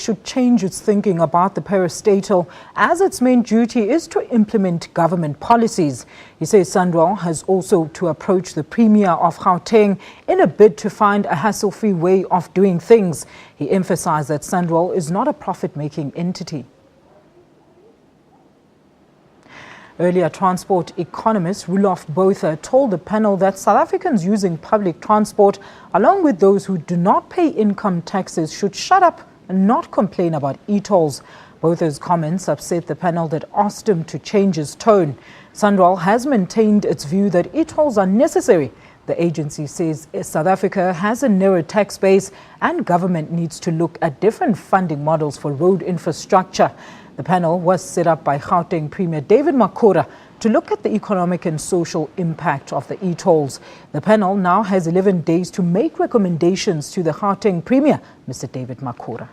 should change its thinking about the parastatal, as its main duty is to implement government policies. He says SANRAL has also to approach the Premier of Gauteng in a bid to find a hassle-free way of doing things. He emphasized that SANRAL is not a profit-making entity. Earlier, transport economist Roelof Botha told the panel that South Africans using public transport, along with those who do not pay income taxes, should shut up and not complain about e-tolls. Botha's comments upset the panel that asked him to change his tone. SANRAL has maintained its view that e-tolls are necessary. The agency says South Africa has a narrow tax base and government needs to look at different funding models for road infrastructure. The panel was set up by Gauteng Premier David Makhura to look at the economic and social impact of the e-tolls. The panel now has 11 days to make recommendations to the Gauteng Premier, Mr. David Makhura.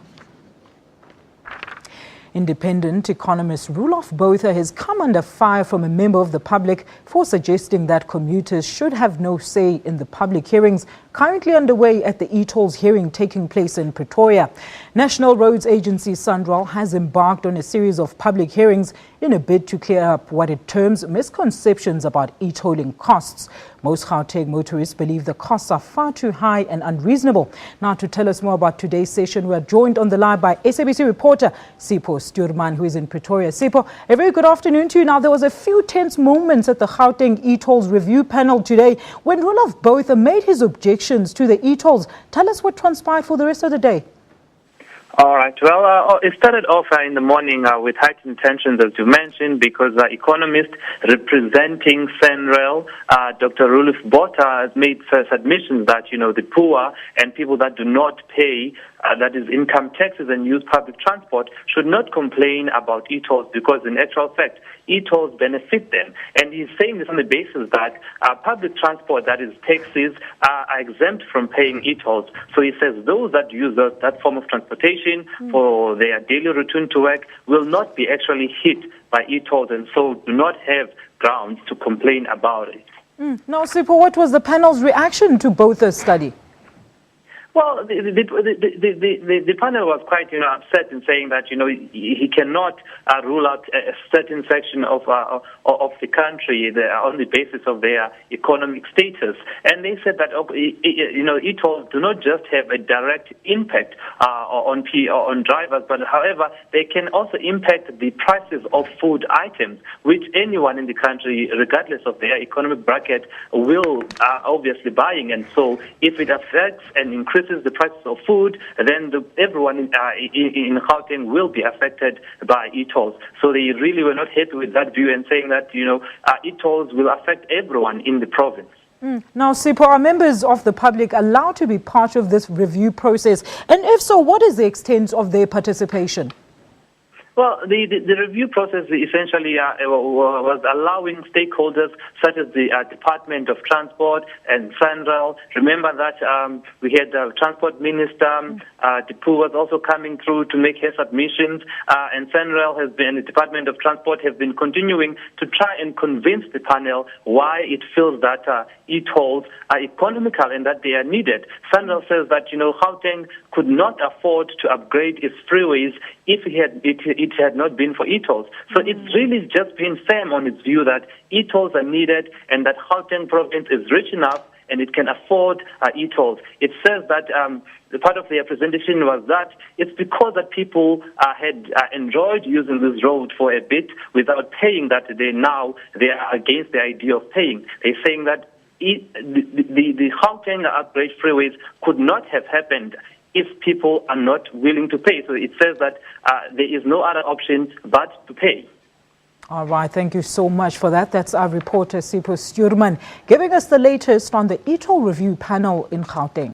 Independent economist Roelof Botha has come under fire from a member of the public for suggesting that commuters should have no say in the public hearings currently underway at the e-tolls hearing taking place in Pretoria. National Roads Agency SANRAL has embarked on a series of public hearings in a bid to clear up what it terms misconceptions about e-tolling costs. Most Gauteng motorists believe the costs are far too high and unreasonable. Now, to tell us more about today's session, we are joined on the line by SABC reporter Sipho Stuurman, who is in Pretoria. Sipho, a very good afternoon to you. Now, there was a few tense moments at the Gauteng e-tolls review panel today when Roelof Botha made his objections to the e-tolls. Tell us what transpired for the rest of the day. All right. Well, it started off in the morning with heightened tensions, as you mentioned, because economist representing SANRAL, Dr. Roelof Botha, has made submissions that, the poor and people that do not pay, that is income taxes and use public transport, should not complain about e-tolls because, in actual fact, e-tolls benefit them. And he's saying this on the basis that public transport, that is taxis, are exempt from paying e-tolls. So he says those that use that form of transportation for their daily routine to work will not be actually hit by e-tolls and so do not have grounds to complain about it. Now, Sipho, what was the panel's reaction to Botha's study? Well, the panel was quite, upset in saying that, he cannot rule out a certain section of the country on the basis of their economic status. And they said that, e-tolls do not just have a direct impact on drivers, but however, they can also impact the prices of food items, which anyone in the country, regardless of their economic bracket, will obviously buying. And so if it affects and increases the prices of food, then everyone in Gauteng will be affected by e-tolls. So they really were not happy with that view and saying that, e-tolls will affect everyone in the province. Now, Sipho, are members of the public allowed to be part of this review process? And if so, what is the extent of their participation? Well, the review process essentially was allowing stakeholders such as the Department of Transport and SANRAL. Remember that we had the Transport Minister, Dipu was also coming through to make her submissions, and SANRAL has been, the Department of Transport have been continuing to try and convince the panel why it feels that e-tolls are economical and that they are needed. SANRAL says that, Gauteng could not afford to upgrade its freeways if it had not been for e-tolls. So it's really just been firm on its view that e-tolls are needed and that Gauteng province is rich enough and it can afford e-tolls. It says that the part of their presentation was that it's because that people had enjoyed using this road for a bit without paying that they are against the idea of paying. They're saying that the Gauteng upgrade freeways could not have happened if people are not willing to pay. So it says that there is no other option but to pay. All right, thank you so much for that. That's our reporter Sipho Stuurman giving us the latest on the e-toll review panel in Gauteng.